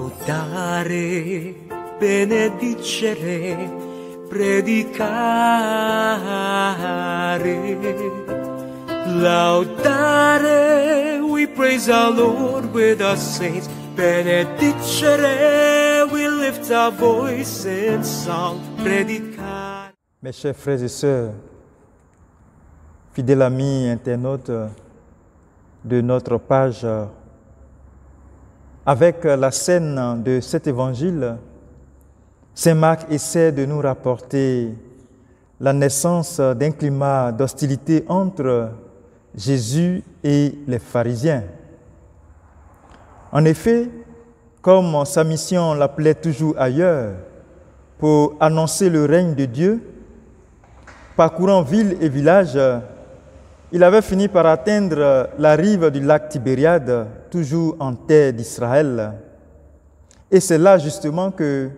Laudare, benedicere, predicare. Laudare, we praise our Lord with our saints. Benedicere, we lift our voice in song. Predicare. Mes chers frères et sœurs, fidèles amis internautes de notre page, avec la scène de cet évangile, Saint Marc essaie de nous rapporter la naissance d'un climat d'hostilité entre Jésus et les pharisiens. En effet, comme sa mission l'appelait toujours ailleurs, pour annoncer le règne de Dieu, parcourant villes et villages, il avait fini par atteindre la rive du lac Tibériade, toujours en terre d'Israël. Et c'est là justement que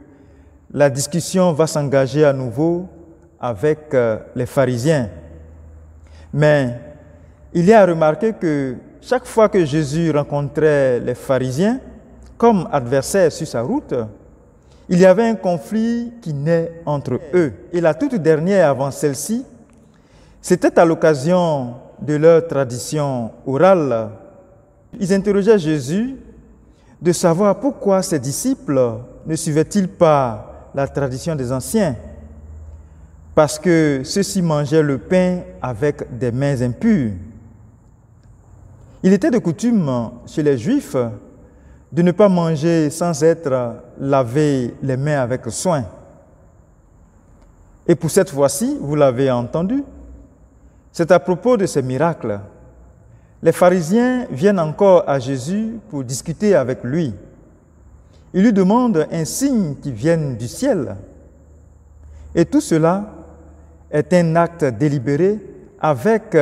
la discussion va s'engager à nouveau avec les pharisiens. Mais il y a à remarquer que chaque fois que Jésus rencontrait les pharisiens comme adversaires sur sa route, il y avait un conflit qui naît entre eux. Et la toute dernière avant celle-ci, c'était à l'occasion de leur tradition orale. Ils interrogeaient Jésus de savoir pourquoi ses disciples ne suivaient-ils pas la tradition des anciens, parce que ceux-ci mangeaient le pain avec des mains impures. Il était de coutume chez les Juifs de ne pas manger sans être lavé les mains avec soin. Et pour cette fois-ci, vous l'avez entendu, c'est à propos de ces miracles. Les pharisiens viennent encore à Jésus pour discuter avec lui. Ils lui demandent un signe qui vienne du ciel. Et tout cela est un acte délibéré avec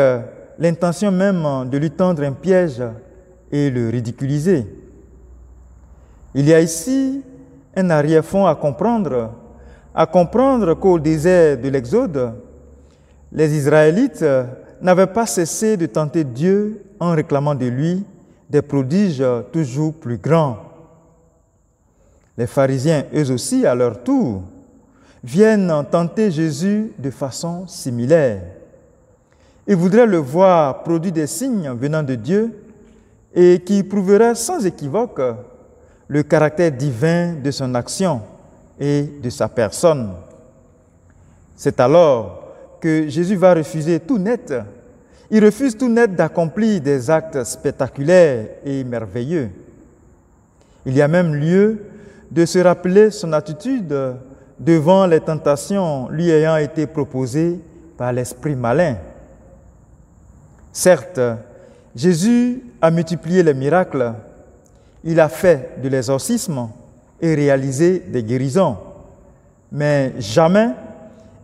l'intention même de lui tendre un piège et le ridiculiser. Il y a ici un arrière-fond à comprendre qu'au désert de l'Exode, les Israélites n'avaient pas cessé de tenter Dieu en réclamant de lui des prodiges toujours plus grands. Les pharisiens, eux aussi, à leur tour, viennent tenter Jésus de façon similaire. Ils voudraient le voir produire des signes venant de Dieu et qui prouveraient sans équivoque le caractère divin de son action et de sa personne. C'est alors que Jésus va refuser tout net. Il refuse tout net d'accomplir des actes spectaculaires et merveilleux. Il y a même lieu de se rappeler son attitude devant les tentations lui ayant été proposées par l'esprit malin. Certes, Jésus a multiplié les miracles, il a fait de l'exorcisme et réalisé des guérisons, mais jamais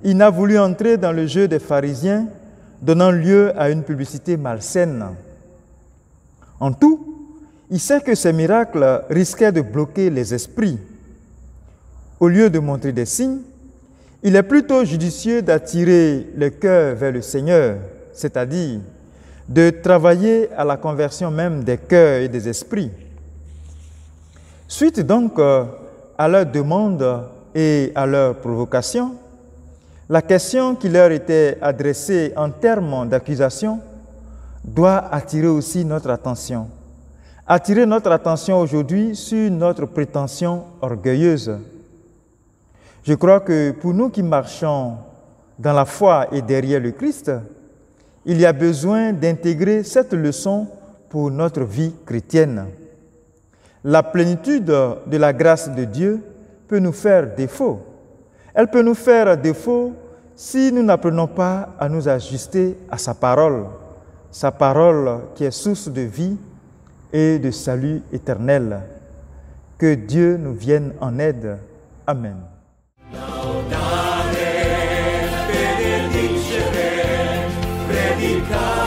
il n'a voulu entrer dans le jeu des pharisiens, donnant lieu à une publicité malsaine. En tout, il sait que ces miracles risquaient de bloquer les esprits. Au lieu de montrer des signes, il est plutôt judicieux d'attirer le cœur vers le Seigneur, c'est-à-dire de travailler à la conversion même des cœurs et des esprits. Suite donc à leur demande et à leur provocation, la question qui leur était adressée en termes d'accusation doit attirer aussi notre attention. Attirer notre attention aujourd'hui sur notre prétention orgueilleuse. Je crois que pour nous qui marchons dans la foi et derrière le Christ, il y a besoin d'intégrer cette leçon pour notre vie chrétienne. La plénitude de la grâce de Dieu peut nous faire défaut. Elle peut nous faire défaut si nous n'apprenons pas à nous ajuster à sa parole qui est source de vie et de salut éternel. Que Dieu nous vienne en aide. Amen. Laudare, benedicere, predicare.